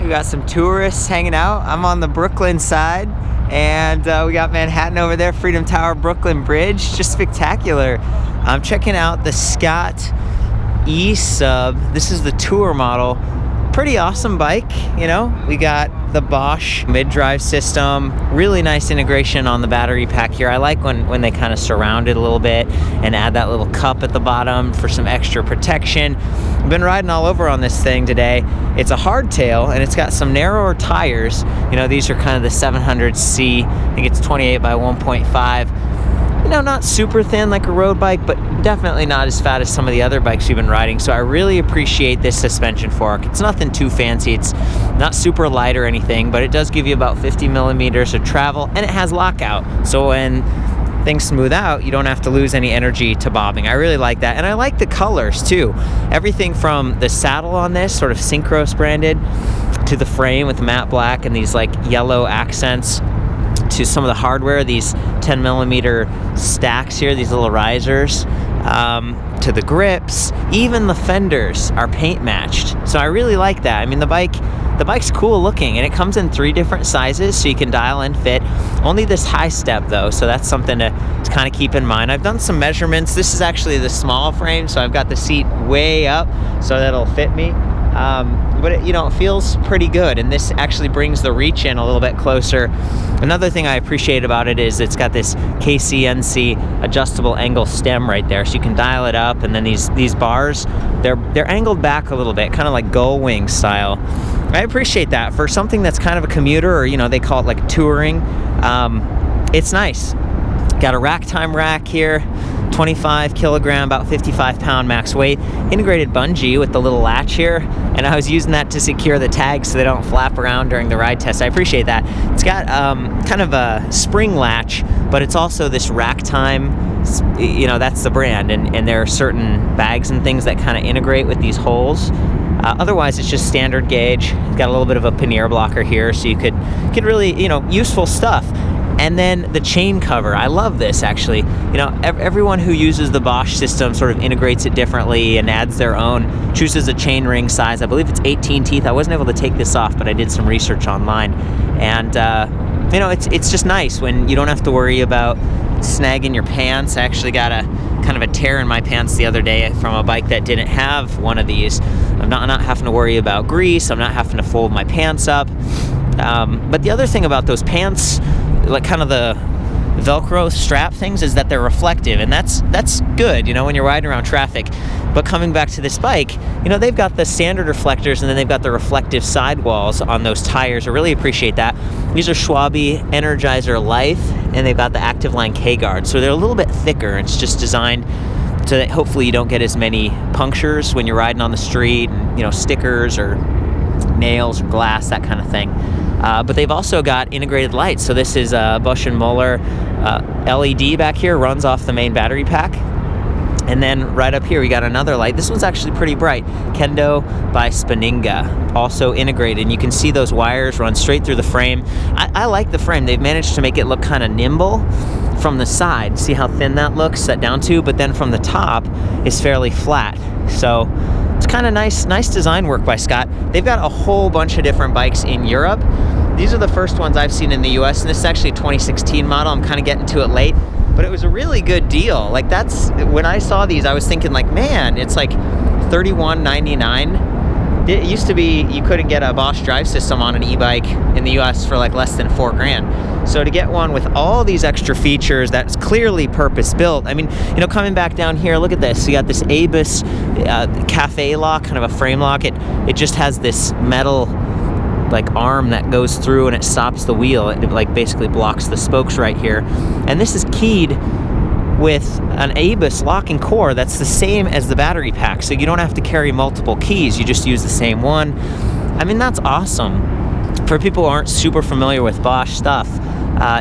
We got some tourists hanging out. I'm on the Brooklyn side, and we got Manhattan over there, Freedom Tower, Brooklyn Bridge, just spectacular. I'm checking out the Scott E-Sub. This is the tour model. Pretty awesome bike, you know. We got the Bosch mid-drive system, really nice integration on the battery pack here. I like when they kind of surround it a little bit and add that little cup at the bottom for some extra protection. I've been riding all over on this thing today. It's a hardtail and it's got some narrower tires. You know, these are kind of the 700C. I think it's 28 by 1.5. You know, not super thin like a road bike, but definitely not as fat as some of the other bikes we've been riding. So I really appreciate this suspension fork. It's nothing too fancy. It's not super light or anything, but it does give you about 50 millimeters of travel, and it has lockout. So when things smooth out, you don't have to lose any energy to bobbing. I really like that. And I like the colors too. Everything from the saddle on this, sort of Synchros branded, to the frame with matte black and these like yellow accents, to some of the hardware, these 10 millimeter stacks here, these little risers, to the grips, even the fenders are paint matched. So I really like that. I mean, the bike's cool looking, and it comes in 3 different sizes, so you can dial in fit. Only this high step though, so that's something to kind of keep in mind. I've done some measurements. This is actually the small frame, so I've got the seat way up so that'll fit me. But it, you know, it feels pretty good, and this actually brings the reach in a little bit closer. Another thing I appreciate about it is it's got this KCNC adjustable angle stem right there, so you can dial it up, and then these bars, they're angled back a little bit, kind of like gull wing style. I appreciate that for something that's kind of a commuter, or you know, they call it like touring. It's nice. Got a rack time rack here, 25 kilogram, about 55 pound max weight, integrated bungee with the little latch here, and I was using that to secure the tags so they don't flap around during the ride test. I appreciate that. It's got kind of a spring latch, but it's also this rack time, you know, that's the brand, and there are certain bags and things that kind of integrate with these holes. Otherwise, it's just standard gauge. It's got a little bit of a pannier blocker here, so you could really, you know, useful stuff. And then the chain cover, I love this actually. You know, everyone who uses the Bosch system sort of integrates it differently and adds their own, chooses a chain ring size. I believe it's 18 teeth. I wasn't able to take this off, but I did some research online. And, you know, it's just nice when you don't have to worry about snagging your pants. I actually got a kind of a tear in my pants the other day from a bike that didn't have one of these. I'm not having to worry about grease. I'm not having to fold my pants up. But the other thing about those pants, like kind of the Velcro strap things, is that they're reflective, and that's good, you know, when you're riding around traffic. But coming back to this bike, you know, they've got the standard reflectors, and then they've got the reflective sidewalls on those tires. I really appreciate that. These are Schwabe Energizer Life, and they've got the Active Line K-Guard, so they're a little bit thicker. It's just designed so that hopefully you don't get as many punctures when you're riding on the street, and, you know, stickers or nails or glass, that kind of thing. But they've also got integrated lights. So this is Bosch & Muller LED back here, runs off the main battery pack. And then right up here we got another light. This one's actually pretty bright. Kendo by Spaninga, also integrated. And you can see those wires run straight through the frame. I like the frame. They've managed to make it look kind of nimble from the side. See how thin that looks set down to? But then from the top is fairly flat. So it's kind of nice design work by Scott. They've got a whole bunch of different bikes in Europe. These are the first ones I've seen in the US, and this is actually a 2016 model. I'm kind of getting to it late, but it was a really good deal. Like, that's, when I saw these, I was thinking like, man, it's like $31.99. It used to be you couldn't get a Bosch drive system on an e-bike in the US for like less than $4,000. So to get one with all these extra features that's clearly purpose built. I mean, you know, coming back down here, look at this. You got this Abus cafe lock, kind of a frame lock. It just has this metal like arm that goes through and it stops the wheel. It like basically blocks the spokes right here. And this is keyed with an Abus locking core that's the same as the battery pack, so you don't have to carry multiple keys. You just use the same one. I mean, that's awesome. For people who aren't super familiar with Bosch stuff,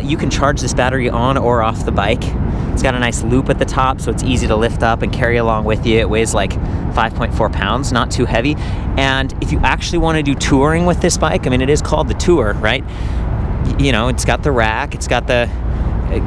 you can charge this battery on or off the bike. It's got a nice loop at the top, so it's easy to lift up and carry along with you. It weighs like 5.4 pounds, not too heavy. And if you actually want to do touring with this bike, I mean, it is called the Tour, right? You know, it's got the rack, it's got the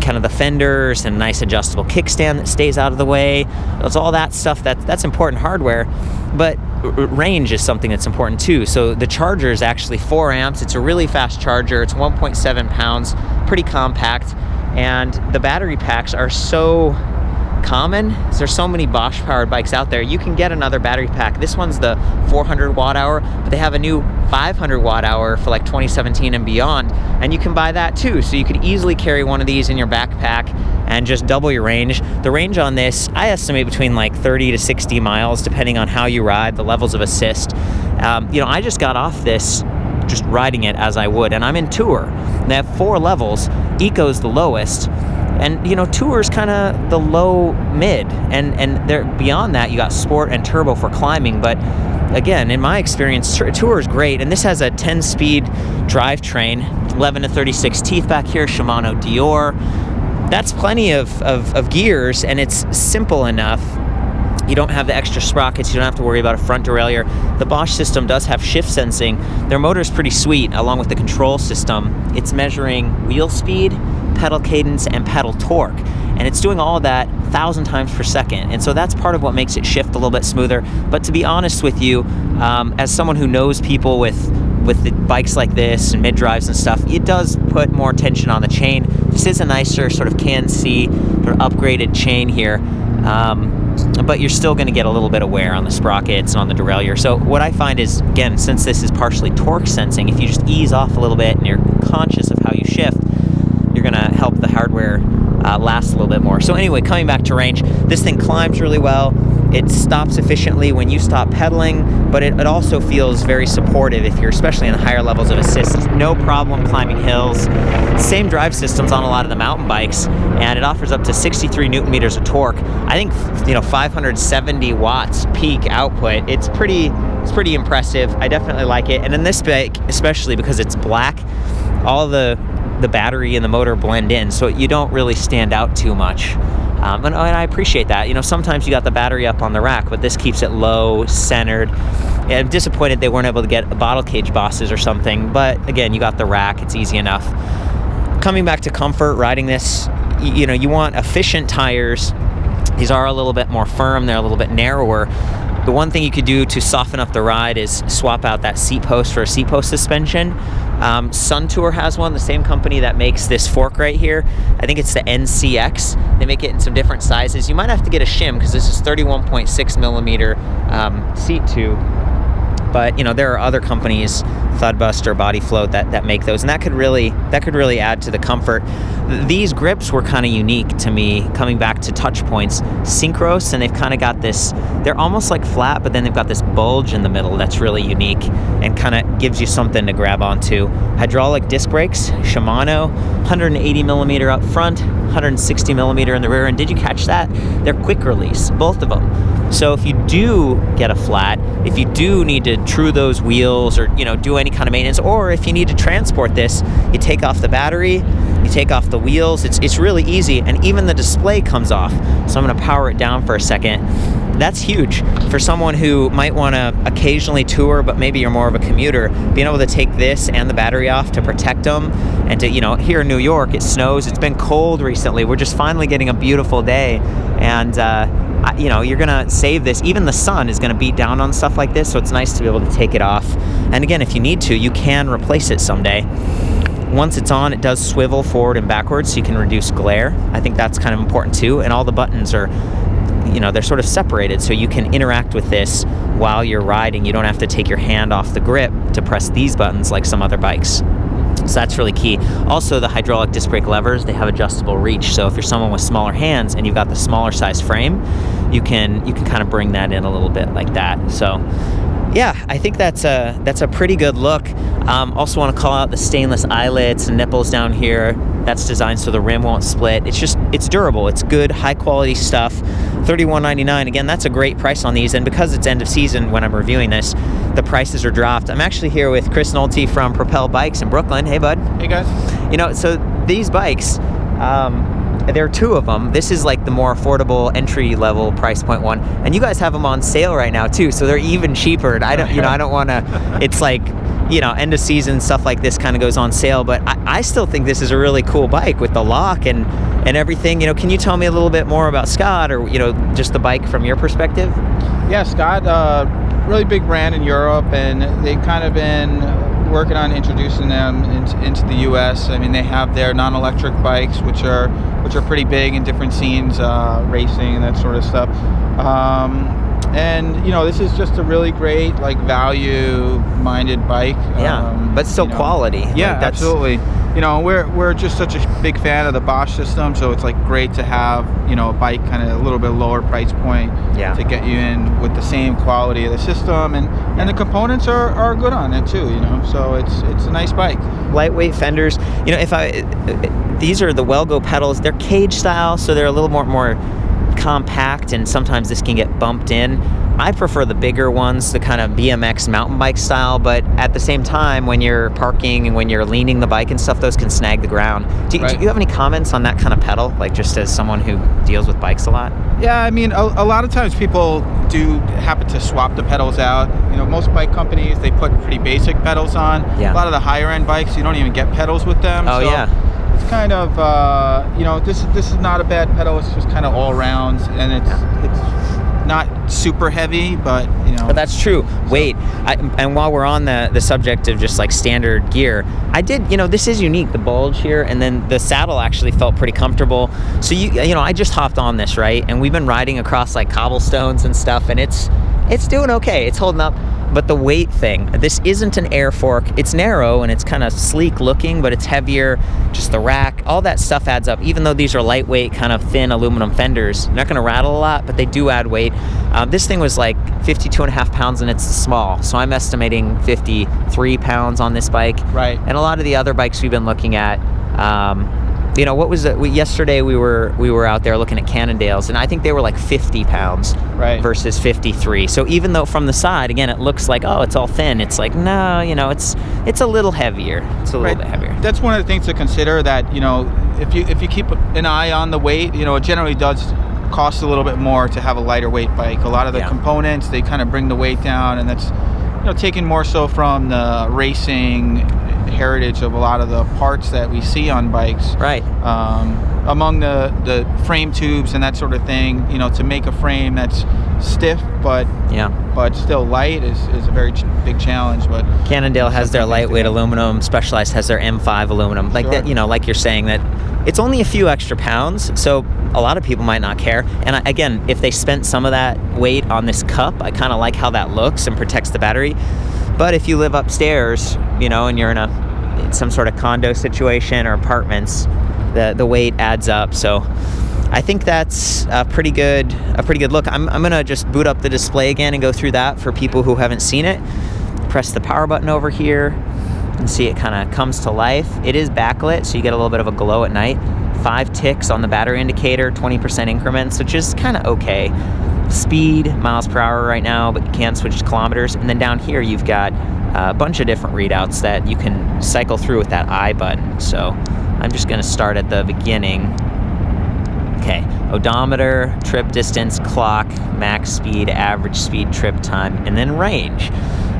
kind of the fenders and nice adjustable kickstand that stays out of the way. It's all that stuff that's important hardware. But range is something that's important too. So the charger is actually 4 amps. It's a really fast charger. It's 1.7 pounds, pretty compact. And the battery packs are so common. There's so many Bosch powered bikes out there. You can get another battery pack. This one's the 400 watt hour, but they have a new 500 watt hour for like 2017 and beyond, and you can buy that too. So you could easily carry one of these in your backpack and just double your range. The range on this, I estimate between like 30 to 60 miles, depending on how you ride, the levels of assist. I just got off this just riding it as I would, and I'm in Tour. They have 4 levels. Eco's the lowest. And Tour's kind of the low mid, and there beyond that you got Sport and Turbo for climbing. But again, in my experience, Tour is great, and this has a 10-speed drivetrain, 11 to 36 teeth back here, Shimano Deore. That's plenty of gears, and it's simple enough. You don't have the extra sprockets. You don't have to worry about a front derailleur. The Bosch system does have shift sensing. Their motor's pretty sweet, along with the control system. It's measuring wheel speed, pedal cadence, and pedal torque. And it's doing all of that 1,000 times per second. And so that's part of what makes it shift a little bit smoother. But to be honest with you, as someone who knows people with the bikes like this and mid-drives and stuff, it does put more tension on the chain. This is a nicer sort of can-see, sort of upgraded chain here. But you're still going to get a little bit of wear on the sprockets and on the derailleur. So what I find is, again, since this is partially torque sensing, if you just ease off a little bit and you're conscious of how you shift, you're going to help the hardware last a little bit more. So anyway, coming back to range, this thing climbs really well. It stops efficiently when you stop pedaling, but it also feels very supportive if you're especially in the higher levels of assist. No problem climbing hills. Same drive systems on a lot of the mountain bikes, and it offers up to 63 newton meters of torque. I think 570 watts peak output. It's pretty impressive. I definitely like it. And in this bike, especially because it's black, all the battery and the motor blend in, so you don't really stand out too much. And I appreciate that. Sometimes you got the battery up on the rack, but this keeps it low, centered. Yeah, I'm disappointed they weren't able to get bottle cage bosses or something, but again, you got the rack, it's easy enough. Coming back to comfort, riding this, you want efficient tires. These are a little bit more firm, they're a little bit narrower. The one thing you could do to soften up the ride is swap out that seat post for a seat post suspension. Suntour has one, the same company that makes this fork right here. I think it's the NCX. They make it in some different sizes. You might have to get a shim because this is 31.6 millimeter seat tube. But there are other companies, Thudbuster, Body Float, that make those, and that could really add to the comfort. These grips were kind of unique to me, coming back to touch points. Synchros, and they've kind of got this, they're almost like flat, but then they've got this bulge in the middle that's really unique and kind of gives you something to grab onto. Hydraulic disc brakes, Shimano, 180 millimeter up front, 160 millimeter in the rear, and did you catch that? They're quick release, both of them. So if you do get a flat, if you do need to true those wheels or do any kind of maintenance, or if you need to transport this, you take off the battery, you take off the wheels. It's really easy, and even the display comes off. So I'm going to power it down for a second. That's huge for someone who might want to occasionally tour, but maybe you're more of a commuter. Being able to take this and the battery off to protect them, and to here in New York, it snows. It's been cold recently. We're just finally getting a beautiful day, and you're gonna save this. Even the sun is gonna beat down on stuff like this, so it's nice to be able to take it off. And again, if you need to, you can replace it someday. Once it's on, it does swivel forward and backwards, so you can reduce glare. I think that's kind of important too. And all the buttons are, they're sort of separated, so you can interact with this while you're riding. You don't have to take your hand off the grip to press these buttons like some other bikes. So that's really key. Also, the hydraulic disc brake levers, they have adjustable reach. So if you're someone with smaller hands and you've got the smaller size frame, you can kind of bring that in a little bit like that. So yeah, I think that's a pretty good look. Also want to call out the stainless eyelets and nipples down here. That's designed so the rim won't split. It's durable. It's good, high quality stuff. $31.99. Again, that's a great price on these. And because it's end of season when I'm reviewing this, the prices are dropped. I'm actually here with Chris Nolte from Propel Bikes in Brooklyn. Hey, bud. Hey, guys. So these bikes, there are 2 of them. This is like the more affordable entry level price point one, and you guys have them on sale right now too, so they're even cheaper. And I don't want to. It's like end of season stuff like this kind of goes on sale, but I still think this is a really cool bike with the lock and everything. Can you tell me a little bit more about Scott, or just the bike from your perspective? Yeah, Scott really big brand in Europe, and they've kind of been working on introducing them into the U.S. I mean, they have their non-electric bikes, which are pretty big in different scenes, racing and that sort of stuff. And this is just a really great, like, value-minded bike. But still quality. Yeah, absolutely. We're just such a big fan of the Bosch system, so it's like great to have a bike kind of a little bit lower price point to get you in with the same quality of the system, and the components are good on it too. So it's a nice bike. Lightweight fenders. These are the Wellgo pedals. They're cage style, so they're a little more compact, and sometimes this can get bumped in. I prefer the bigger ones, the kind of BMX mountain bike style, but at the same time, when you're parking and when you're leaning the bike and stuff, those can snag the ground. Do you have any comments on that kind of pedal, like just as someone who deals with bikes a lot? Yeah, I mean, a lot of times people do happen to swap the pedals out. Most bike companies, they put pretty basic pedals on. Yeah. A lot of the higher end bikes, you don't even get pedals with them. Oh, so yeah. It's kind of, this is not a bad pedal. It's just kind of all round, and it's not super heavy, but But that's true. Wait, and while we're on the subject of just like standard gear, I did, this is unique, the bulge here, and then the saddle actually felt pretty comfortable. So I just hopped on this, right? And we've been riding across like cobblestones and stuff, and it's doing okay. It's holding up. But the weight thing, this isn't an air fork. It's narrow and it's kind of sleek looking, but it's heavier. Just the rack, all that stuff adds up. Even though these are lightweight, kind of thin aluminum fenders, they're not going to rattle a lot, but they do add weight. This thing was like 52.5 pounds, and it's small. So I'm estimating 53 pounds on this bike. Right. And a lot of the other bikes we've been looking at, what was it? Yesterday we were out there looking at Cannondales, and I think they were like 50 pounds versus 53. So even though from the side, again, it looks like, oh, it's all thin, it's like, no, it's a little heavier. It's a little bit heavier. That's one of the things to consider, that if you keep an eye on the weight, it generally does cost a little bit more to have a lighter weight bike. A lot of the components, they kind of bring the weight down, and that's taken more so from the racing heritage of a lot of the parts that we see on bikes. Right. Among the frame tubes and that sort of thing, to make a frame that's stiff but still light is a very big challenge. But Cannondale has their lightweight aluminum. Specialized has their M5 aluminum. Like that, like you're saying, that it's only a few extra pounds, so a lot of people might not care. And again, if they spent some of that weight on this cup, I kind of like how that looks and protects the battery. But if you live upstairs, and you're in some sort of condo situation or apartments, the weight adds up. So I think that's a pretty good look. I'm gonna just boot up the display again and go through that for people who haven't seen it. Press the power button over here and see it kind of comes to life. It is backlit, so you get a little bit of a glow at night. 5 ticks on the battery indicator, 20% increments, which is kind of okay. Speed, miles per hour right now, but you can switch to kilometers. And then down here you've got a bunch of different readouts that you can cycle through with that I button. So I'm just going to start at the beginning. Okay, odometer, trip distance, clock, max speed, average speed, trip time, and then range.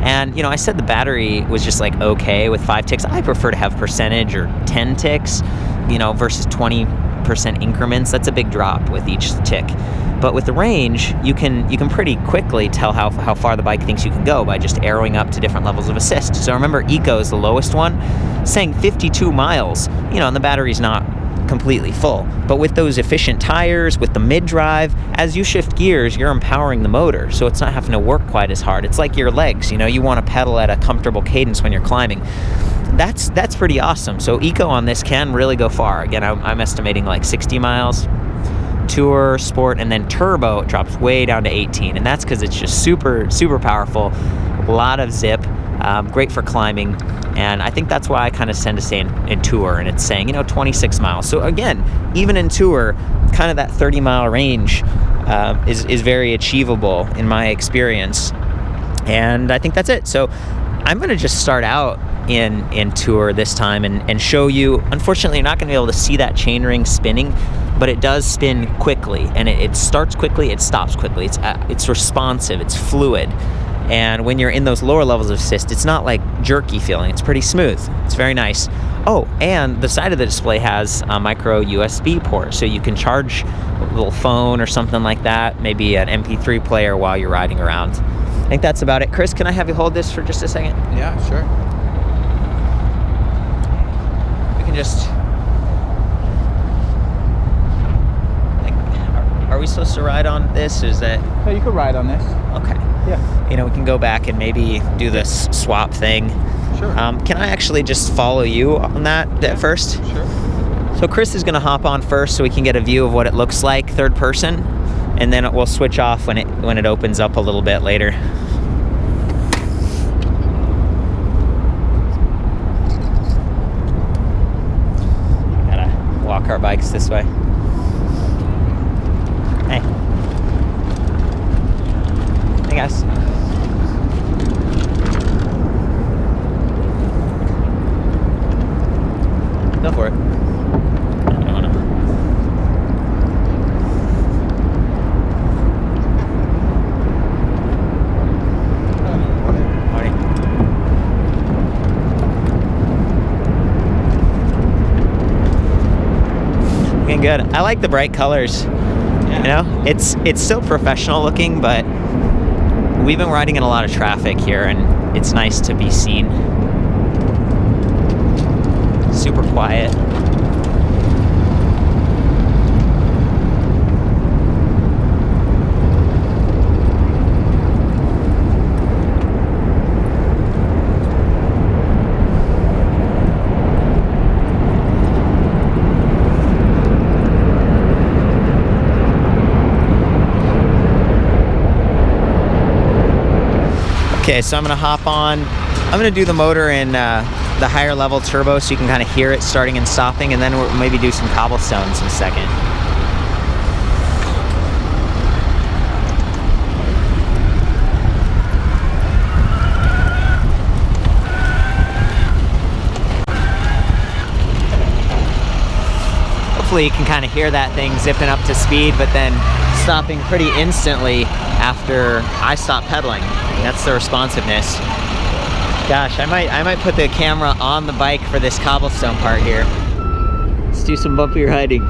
And I said the battery was just like okay with 5 ticks. I prefer to have percentage or 10 ticks, versus 20% increments. That's a big drop with each tick. But with the range, you can pretty quickly tell how far the bike thinks you can go by just arrowing up to different levels of assist. So remember, Eco is the lowest one, saying 52 miles, and the battery's not completely full. But with those efficient tires, with the mid-drive, as you shift gears, you're empowering the motor, so it's not having to work quite as hard. It's like your legs, you want to pedal at a comfortable cadence when you're climbing. That's pretty awesome. So Eco on this can really go far. Again, I'm estimating like 60 miles. Tour, Sport, and then Turbo, it drops way down to 18, and that's because it's just super powerful. A lot of zip, great for climbing, and I think that's why I kind of tend to say in Tour, and it's saying 26 miles. So again, even in Tour, kind of that 30-mile range is very achievable in my experience, and I think that's it. So I'm going to just start out in Tour this time and show you. Unfortunately, you're not going to be able to see that chainring spinning, but it does spin quickly, and it starts quickly, it stops quickly. It's responsive, it's fluid, and when you're in those lower levels of assist, it's not like jerky feeling. It's pretty smooth. It's very nice. Oh, and the side of the display has a micro USB port, so you can charge a little phone or something like that, maybe an MP3 player while you're riding around. think that's about it. Chris, can I have you hold this for just a second? Yeah, sure. We can just... Are we supposed to ride on this? Is that... Oh, you could ride on this. Okay. Yeah. You know, we can go back and maybe do this swap thing. Sure. Can I actually just follow you on that at first? Sure. So Chris is going to hop on first so we can get a view of what it looks like third person, and then we'll switch off when it opens up a little bit later. Gotta walk our bikes this way. Hey. Hey guys. Go for it. No. Morning. Looking good. I like the bright colors. Yeah. You know, it's still professional looking, but we've been riding in a lot of traffic here, and it's nice to be seen. Super quiet. Okay, so I'm gonna hop on. I'm gonna do the motor in the higher level turbo so you can kind of hear it starting and stopping, and then we'll maybe do some cobblestones in a second. Hopefully you can kind of hear that thing zipping up to speed, but then stopping pretty instantly after I stop pedaling. That's the responsiveness. Gosh, I might put the camera on the bike for this cobblestone part here. Let's do some bumpy riding.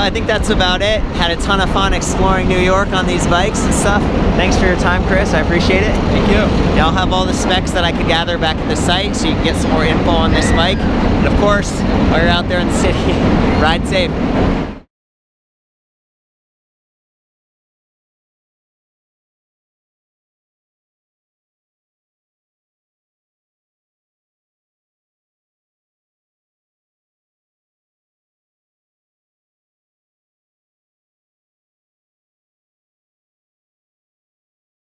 I think that's about it. Had a ton of fun exploring New York on these bikes and stuff. Thanks for your time, Chris. I appreciate it. Thank you. Yeah, I'll have all the specs that I could gather back at the site so you can get some more info on this bike. And of course, while you're out there in the city, ride safe.